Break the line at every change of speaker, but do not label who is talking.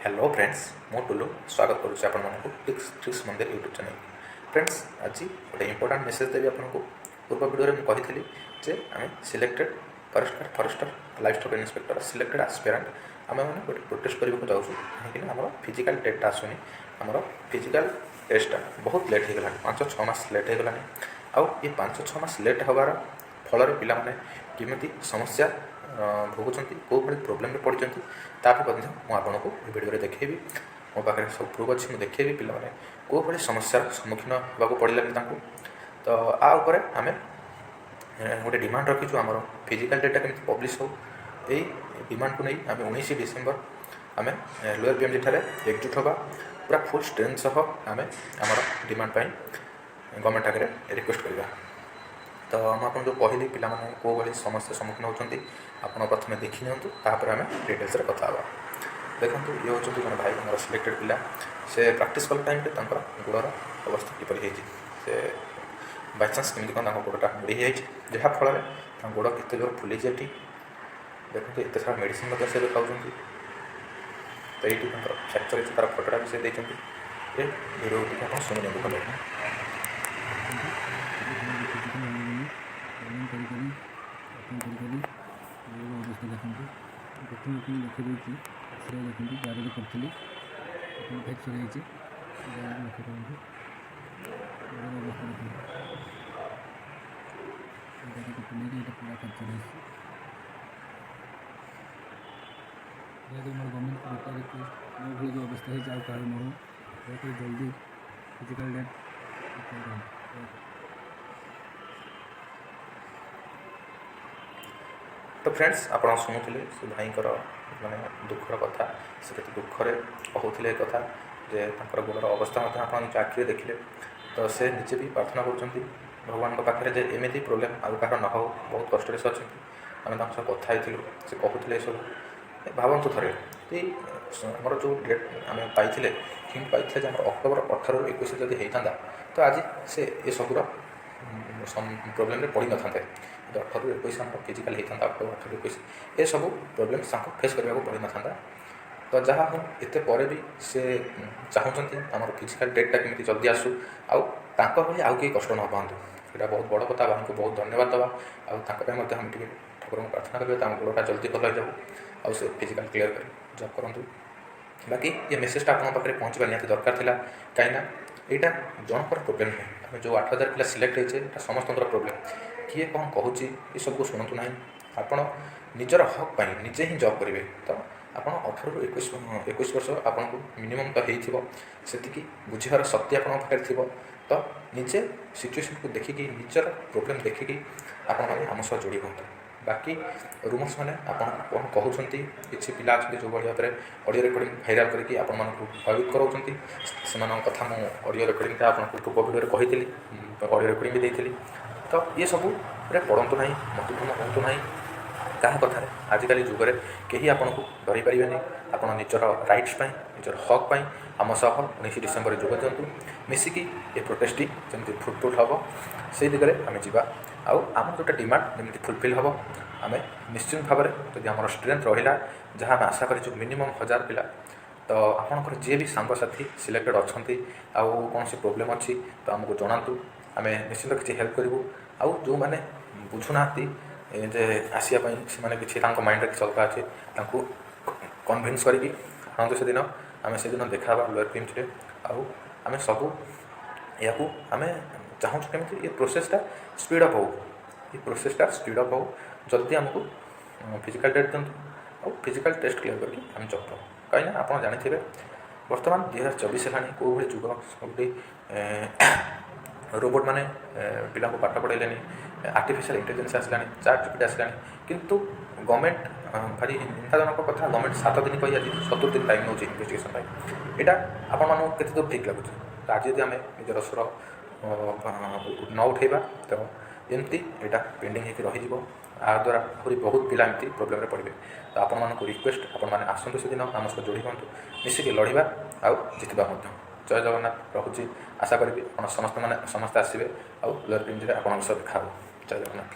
Hello friends मु टुलु स्वागत करुच्ची आपण मानक ट्रिक्स मंदिर यूट्यूब चैनल। फ्रेंड्स आज गोटे इंपोर्टाट मेसेज देवी आपको। पूर्व वीडियो में कही जे आम selected forester life stock inspector selected aspirant आम मैंने गोटे प्रोटेस्ट करने जाऊँ कहीं आम फिजिकल डेटा आसुनी आमर फिजिकल टेस्टा बहुत लेट हो गला 5-6 मास लेट हो गला। आउ ये 5-6 मास लेट हबार फल पे केमी समस्या भोगुंट कौ भाई प्रोब्लेम में पड़ते मुझे भिडियो देखी मो पाखे सब प्रूफ अच्छी मुझे देखी पे कौ भाई समस्यार सम्मुखीन होगा पड़ानी तो आम गोटे डिमांड रखीचु आम फिजिकल डेटा केमी पब्लिश हो यही डिमांड को नहीं आम 19 डिसेम्बर आम लोअर बीएमजी ठारे एकजुट होगा पूरा फुल स्ट्रेंथ सह आम आमर डिमांड गवर्नमेंट आगे रिक्वेस्ट करवा। तो मुझे जो कहली पिला कौ भाई समस्या सम्मुखीन होती आप प्रथम देखी निपर आम डिटेल्स कथा देखो ये हूँ जो भाई मोर सिलेक्टेड पिला से प्राक्ट कला टाइम गोड़र अवस्था किपर से बायचान्स केमी कौन गोड़टा मोड़ी जहाँफल गोड़ के जोर फुली जाए देखो एत सारा मेडिसिन से खाऊँ तो ये फ्रैक्चर तार फटोटा भी से ये वीडियो आप शुणी भल
अवस्था देखते प्रथम देखी देखी गाड़ी करी फ्रैक्चर होती अवस्था देखते पूरा फ्रैक्चर मोर गवर्नमेंट मो भाई जो अवस्था है कह न हो बहुत जल्दी फिजिकल डेट
तो फ्रेंड्स आप शुणुले से भाई माने दुखर कथा से दुखरे कहते कथा जे गोड़र अवस्था आप आखिरी देखिले तो से निजे भी प्रार्थना कर भगवान पाखे जे एमती प्रोब्लेम आगे कह न हो बहुत कष्ट से अच्छा आम सह कथा से कहते सब भावतु थे आमर जो डेट आम पाई हिंट पाई अक्टोबर 18 ରୁ 21 जदि होता तो आज से ये सबूर प्रोब्लेम में पड़ी न था 18 ରୁ 21 आम फिजिकल होता अक्टोबर 18 ରୁ 21 ये सब प्रोब्लेम फेस करने पड़ न था। तो जहाँ हूँ एत भी से चाहते आम फिजिकल डेटा केमी जल्दी आसू आउ आउ कहीं कष्ट न पातु यहाँ बहुत बड़ कथा भाई को बहुत धन्यवाद दवा आम टे ठाकुर को प्रार्थना करेंगे गोड़टा जल्दी भल हो जाऊ आउ से फिजिकल क्लीयर कर जब करूँ। बाकी ये मेसेजटा आप पहुँचवा निहाती दरकार था कहीं यहाँ जनकर प्रोब्लेम है आम जो 8000 पिला सिलेक्ट होते समस्त प्रोब्लेम किए कौन कहूँ ये सबको शुणु ना आपण निजर हक पाई निजे ही जॉब करेंगे तो आप 18 ରୁ 21 वर्ष आपको मिनिमम तो होती बुझार शक्ति आपे थी तो निजे सिचुएशन को देखिकी निजर प्रोब्लेम देखिकी आपण मैंने आम सह जोड़ी हूँ। बाकी रूमर्स मैंने कौन कहते किसी पिला अच्छा जो भाई भाव में ऑडियो रिकॉर्डिंग भाइराल करके आपण भयभीत कराऊँच से कथा मुझे ऑडियो रिकॉर्डिंग आपको पूर्व वीडियो कही ऑडियो रिकॉर्डिंग भी देती तो ये सब पढ़तु ना मोटिवेशन हूँ ना क्या कथार आजिकल जुगे कहीं आपन को डर पारे आप निजर राइट्स निजर हक पाई आम सह 19 डिसेम्बर जोग दिंतु मिसिकी ये प्रोटेस्ट जमी फ्रुटफुल हम से दिगरे आम जा आम जोटा डिमांड जमी फुलफिल हम आम निश्चित भाव में जब आम स्ट्रेंथ रहा जहाँ आम आशा कर मिनिमम 1000 पिला तो आपंकर जी भी सांगसाथी सिलेक्टेड अच्छा आउ कौन से प्रोब्लेम अच्छी तो आमको जनातु आम निश्चित किसी हेल्प करूँ आउ जो मैंने बुझुना जे आसापी से किसी माइंड किसी अलग अच्छे कन्भिन्स करके आनंद से दिन आम से दिन देखा लोअर बीएमजी आम सब या आम चाहूँ केमी ये प्रोसेसटा स्पीड अप हो ये प्रोसेसटा स्पीड अप हो जल्दी आमको फिजिकल डेट दिखाँ और फिजिकल टेस्ट क्लियर करके आम जब पाऊँ कहीं आप जानी बर्तमान 2024 है कौ भाई जुग गोटे रोबोट माने पिला को पाठ पढ़ेले आर्टिफिशियल इंटेलिजेंस आसला ChatGPT आसला किंतु गवर्नमेंट भारी हिंसाजनक कथा गवर्नमेंट 7 दिन कही आज 70 दिन टाइम नौ इन्वेस्टिगेशन यहाँ आपण के दूर ठीक लगुच तो आज जब आम निजर स्वर न उठेबा तो एमती यहाँ पेंडिंग हो रही द्वारा पूरी बहुत पिला एमती प्रोब्लेम में पड़े तो आपण रिक्वेस्ट आपण मैंने आसतु से दिन आम सह जोड़ी हूँ मिसिक लड़वा आउ जितवा जय जगन्नाथ रखुच्छी आशा करी समस्त मैंने समस्ते आसवे आउ लोअर बीएमजी आप देखा जय जगन्नाथ।